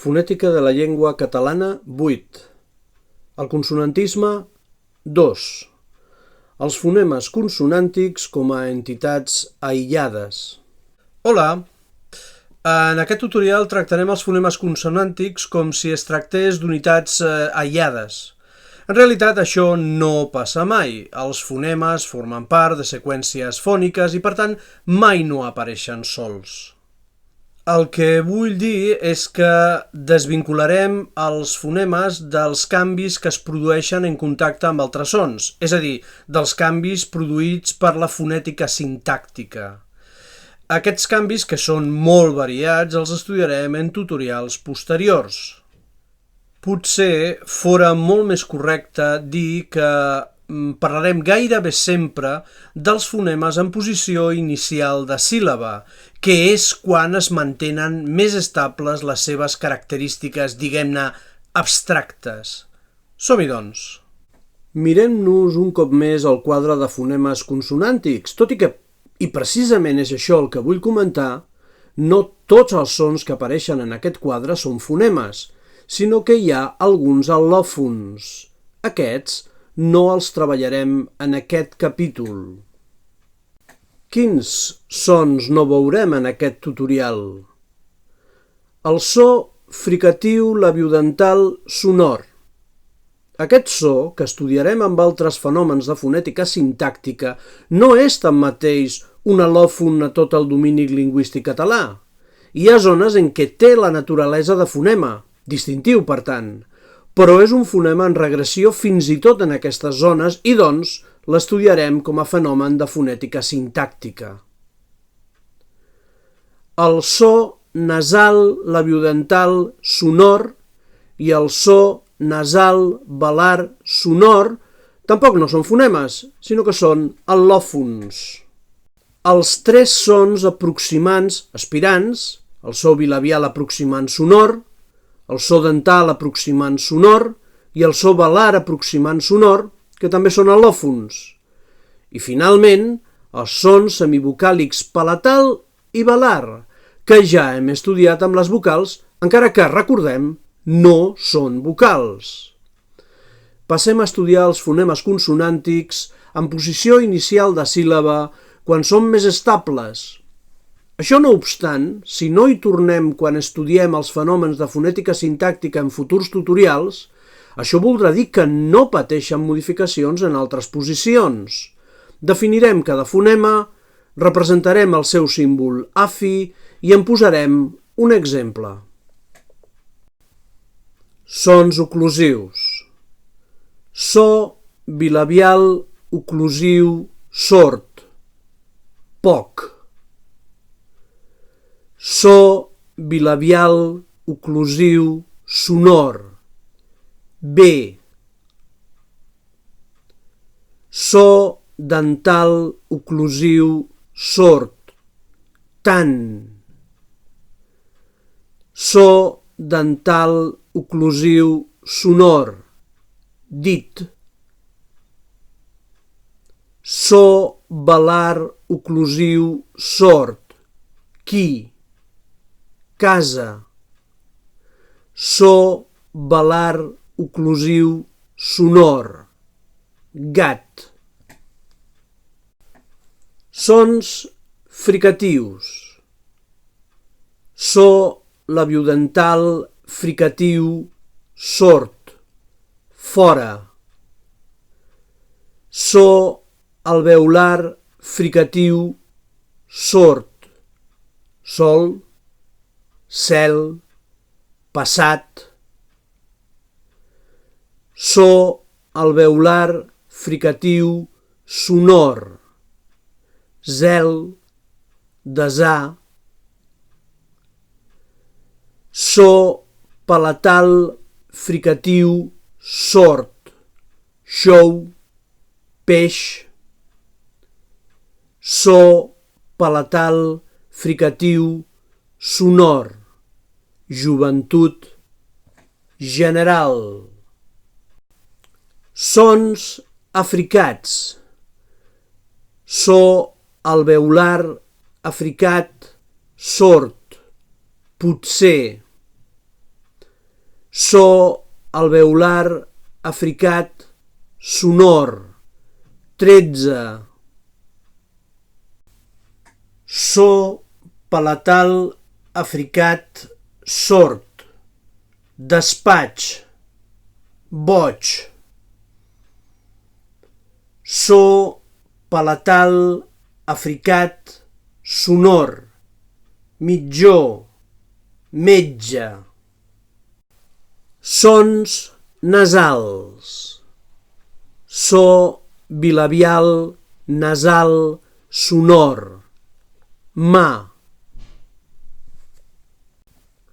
Fonètica de la llengua catalana 8. El consonantisme 2. Els fonemes consonàntics com a entitats aïllades. Hola! En aquest tutorial tractarem els fonemes consonàntics com si es tractés d'unitats aïllades. En realitat això no passa mai. Els fonemes formen part de seqüències fòniques i per tant mai no apareixen sols. El que vull dir és que desvincularem els fonemes dels canvis que es produeixen en contacte amb altres sons, és a dir, dels canvis produïts per la fonètica sintàctica. Aquests canvis, que són molt variats, els estudiarem en tutorials posteriors. Potser fora molt més correcte dir que parlarem gairebé sempre dels fonemes en posició inicial de síl·laba, que és quan es mantenen més estables les seves característiques, diguem-ne, abstractes. Som-hi, doncs. Mirem-nos un cop més el quadre de fonemes consonàntics, tot i que, i precisament és això el que vull comentar, no tots els sons que apareixen en aquest quadre són fonemes, sinó que hi ha alguns al·lòfons. Aquests no els treballarem en aquest capítol. Quins sons no veurem en aquest tutorial? El so fricatiu labiodental sonor. Aquest so, que estudiarem amb altres fenòmens de fonètica sintàctica, no és tanmateix un al·lòfon a tot el domini lingüístic català. Hi ha zones en què té la naturalesa de fonema, distintiu per tant, però és un fonema en regressió fins i tot en aquestes zones i, doncs, l'estudiarem com a fenomen de fonètica sintàctica. El so nasal labiodental sonor i el so nasal velar sonor tampoc no són fonemes, sinó que són al·lòfons. Els tres sons aproximants aspirants, el so bilabial aproximant sonor, el so dental aproximant sonor i el so velar aproximant sonor, que també són al·lòfons. I finalment, els sons semivocàlics palatal i velar, que ja hem estudiat amb les vocals, encara que, recordem, no són vocals. Passem a estudiar els fonemes consonàntics en posició inicial de síl·laba quan són més estables. Això no obstant, si no hi tornem quan estudiem els fenòmens de fonètica sintàctica en futurs tutorials, això voldrà dir que no pateixen modificacions en altres posicions. Definirem cada fonema, representarem el seu símbol afi i en posarem un exemple. Sons oclusius. So bilabial oclusiu sord. Poc. So bilabial oclusiu sonor. Bé. So dental oclusiu sord. Tant. So dental oclusiu sonor. Dit. So velar oclusiu sord. Qui. Casa. So velar oclusiu sonor. Gat. Sons fricatius. So labiodental fricatiu sord. Fora. So alveolar fricatiu sord. Sol, cel, passat. So alveolar fricatiu sonor. Zel, desar. So palatal fricatiu sord. Xou, peix. So palatal fricatiu sonor. Joventut. General. Sons africats. So alveolar africat sord. Potser. So alveolar africat sonor 13. So palatal africat sord despatx boig. So palatal africat sonor mitjó metge. Sons nasals. So bilabial nasal sonor mà.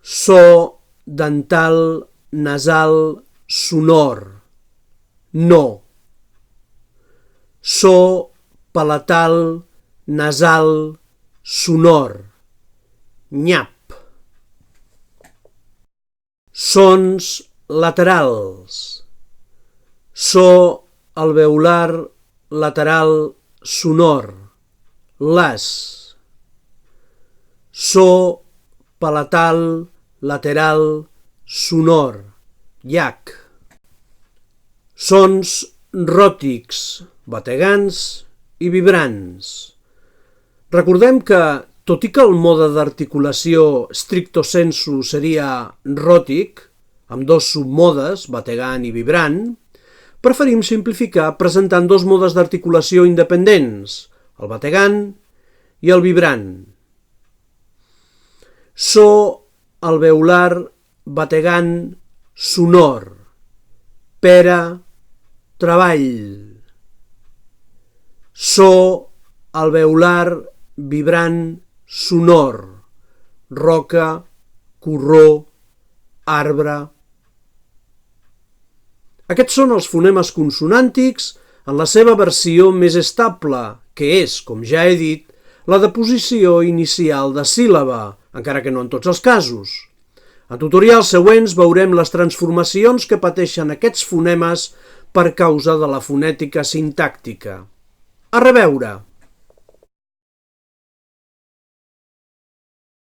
So dental nasal sonor no. So palatal nasal sonor nyap. Sons laterals. So alveolar lateral sonor les. So palatal lateral sonor llac. Sons ròtics, bategants i vibrants. Recordem que, tot i que el mode d'articulació stricto sensu seria ròtic, amb dos submodes, bategant i vibrant, preferim simplificar presentant dos modes d'articulació independents, el bategant i el vibrant. So alveolar bategant sonor, pera, treball. So alveolar vibrant sonor, roca, corró, arbre. Aquests són els fonemes consonàntics en la seva versió més estable, que és, com ja he dit, la deposició inicial de síl·laba, encara que no en tots els casos. En tutorials següents veurem les transformacions que pateixen aquests fonemes per causa de la fonètica sintàctica. A reveure!